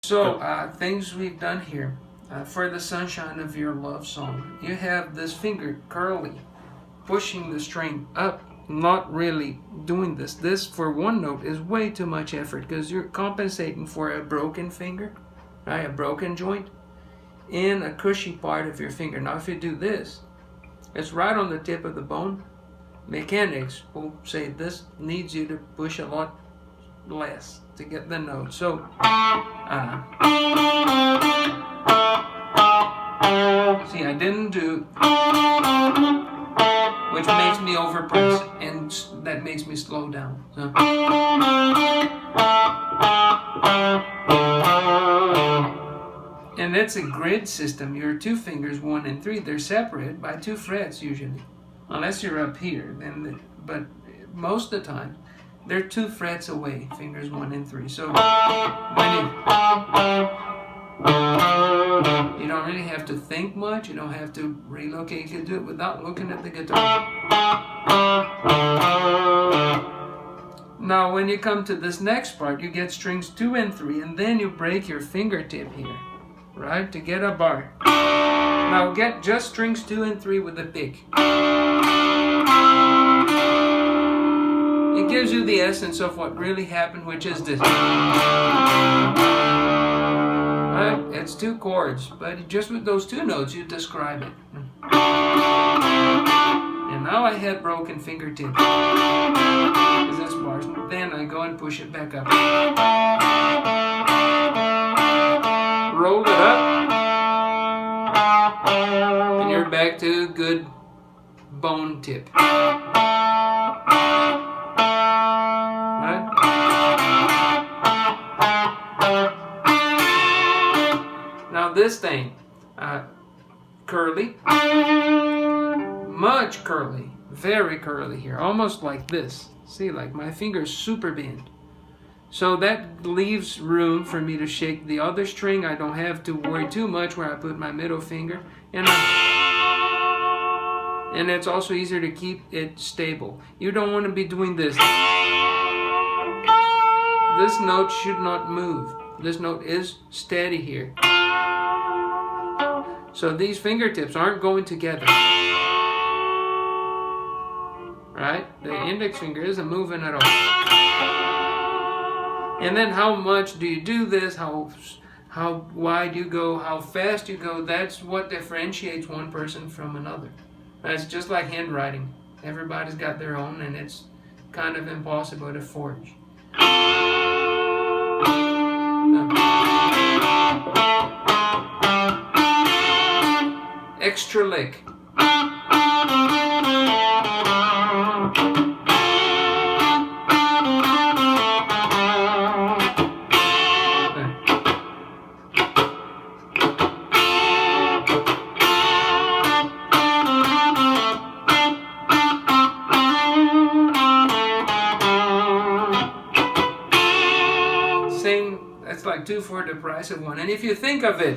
So, things we've done here. For the sunshine of your love song, you have this finger curly, pushing the string up, not really doing this. This for one note is way too much effort because you're compensating for a broken finger, right? A broken joint in a cushy part of your finger. Now, if you do this, it's right on the tip of the bone. Mechanics will say this needs you to push a lot less to get the note. So, see, I didn't do, which makes me overpress, and that makes me slow down. So. And it's a grid system. Your two fingers, 1 and 3, they're separated by 2 frets usually, unless you're up here. But most of the time, they're 2 frets away, fingers 1 and 3. So when you don't really have to think much. You don't have to relocate. You can do it without looking at the guitar. Now, when you come to this next part, you get strings 2 and 3, and then you break your fingertip here, right, to get a bar. Now, get just strings 2 and 3 with a pick. It gives you the essence of what really happened, which is this. Right? It's 2 chords, but just with those 2 notes, you describe it. And now I had broken fingertip. Because it's bars. Then I go and push it back up. Roll it up. And you're back to good bone tip. Now this thing, curly, much curly, very curly here, almost like this. See, like my fingers super bent. So that leaves room for me to shake the other string. I don't have to worry too much where I put my middle finger. And it's also easier to keep it stable. You don't want to be doing this. This note should not move. This note is steady here. So these fingertips aren't going together. Right? The index finger isn't moving at all. And then how much do you do this? How wide you go? How fast you go? That's what differentiates one person from another. It's just like handwriting. Everybody's got their own, and it's kind of impossible to forge. Extra lick. That's like 2 for the price of 1. And if you think of it,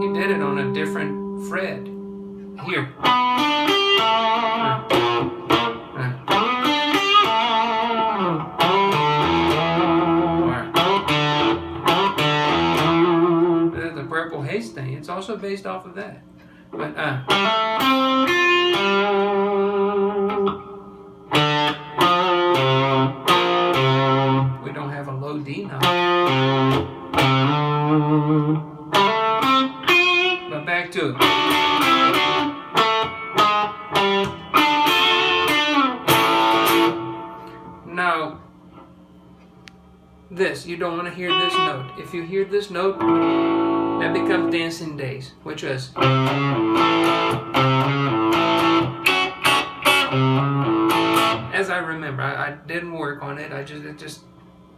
he did it on a different fret here. The Purple Haze thing, it's also based off of that. But we don't have a low D now. But back to it. Now, this, you don't want to hear this note. If you hear this note, that becomes Dancing Days, which was. As I remember, I didn't work on it. It just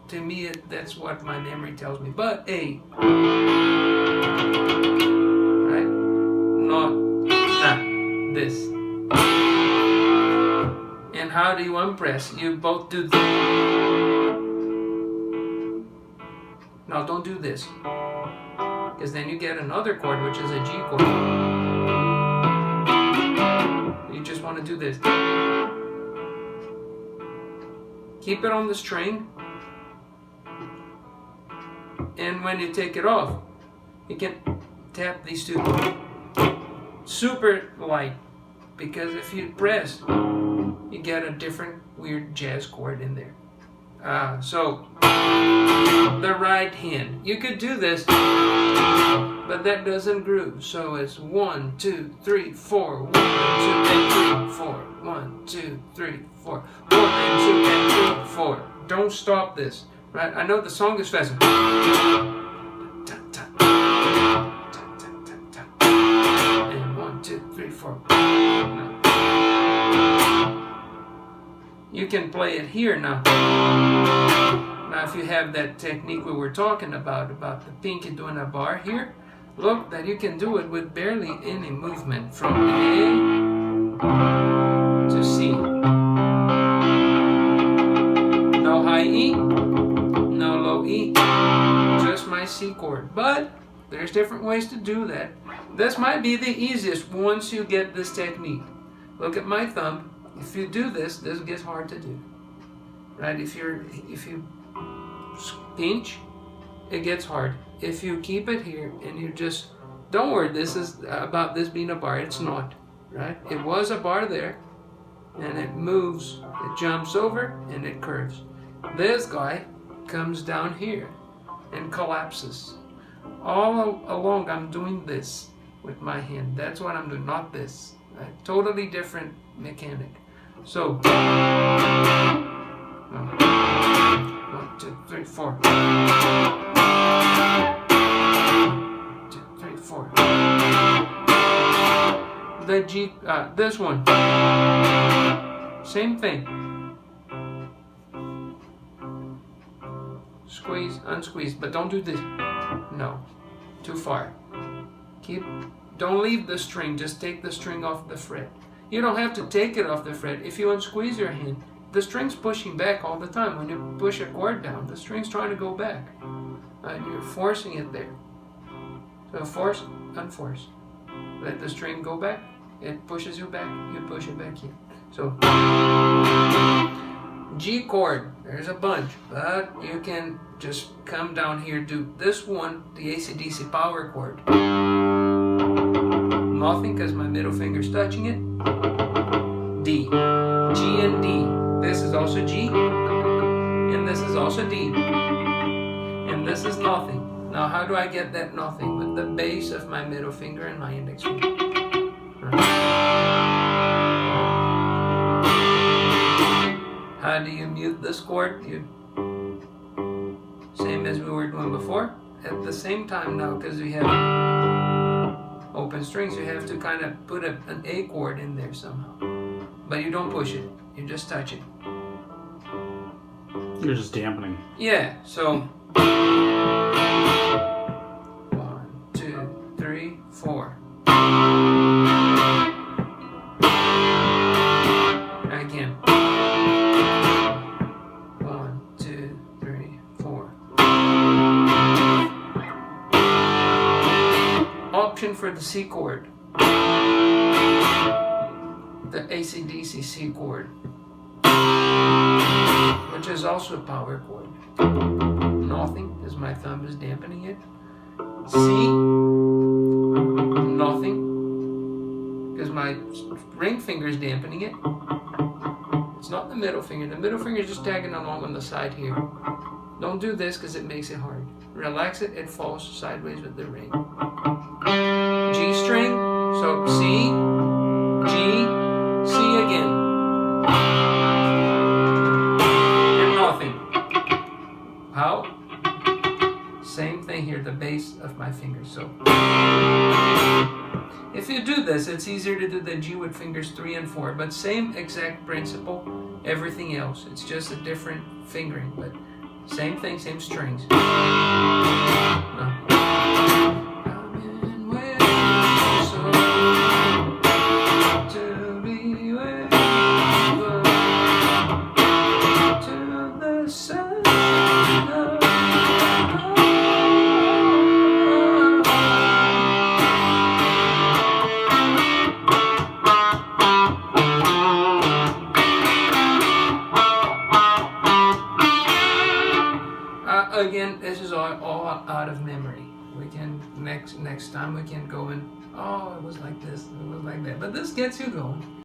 to me, that's what my memory tells me. But A, right? Not this. And how do you unpress? You both do this. Now don't do this, because then you get another chord, which is a G chord. You just want to do this. keep it on the string, and when you take it off, you can tap these two super light, because if you press, you get a different weird jazz chord in there. So the right hand, you could do this, but that doesn't groove. So it's 1, 2, 3, 4, 1, 2, and 3, 4, 1, 2, 3, 4, 1, and 2, and 3, 4. Don't stop this, right? I know the song is fast. And 1, 2, 3, 4. No. You can play it here now. Now, if you have that technique we were talking about the pinky doing a bar here, look that you can do it with barely any movement from A to C. No high E, no low E, just my C chord. But there's different ways to do that. This might be the easiest once you get this technique. Look at my thumb. If you do this gets hard to do, right? If you pinch, it gets hard. If you keep it here and you just, don't worry, this is about this being a bar. It's not, right? It was a bar there, and it moves, it jumps over, and it curves. This guy comes down here and collapses. All along, I'm doing this with my hand. That's what I'm doing, not this. Right? Totally different mechanic. So, 1, 2, 3, 4. 1, 2, 3, 4. The G, this one, same thing. Squeeze, unsqueeze, but don't do this. No, too far. Don't leave the string, just take the string off the fret. You don't have to take it off the fret. If you unsqueeze your hand, the string's pushing back all the time. When you push a chord down, the string's trying to go back. And you're forcing it there. So force, unforce. Let the string go back. It pushes you back. You push it back here. So G chord, there's a bunch. But you can just come down here, do this one, the AC/DC power chord. Nothing, because my middle finger's touching it. D, G and D. This is also G, and this is also D, and this is nothing. Now, how do I get that nothing? With the base of my middle finger and my index finger. How do you mute this chord? Same as we were doing before. At the same time now, because we have open strings, you have to kind of put an A chord in there somehow. But you don't push it, you just touch it. You're just dampening. Yeah, so 1, 2, 3, 4. Again. 1, 2, 3, 4. Option for the C chord. The AC/DC C chord, which is also a power chord. Nothing, because my thumb is dampening it. C, nothing, because my ring finger is dampening it. It's not the middle finger. The middle finger is just tagging along on the side here. Don't do this because it makes it hard. Relax it, it falls sideways with the ring. G string, so C, G, C again. And nothing. How? Same thing here, the base of my finger. So if you do this, it's easier to do the G with fingers 3 and 4, but same exact principle, everything else. It's just a different fingering, but same thing, same strings. Again, this is all out of memory. We can next time we can go and, oh, it was like this, it was like that. But this gets you going.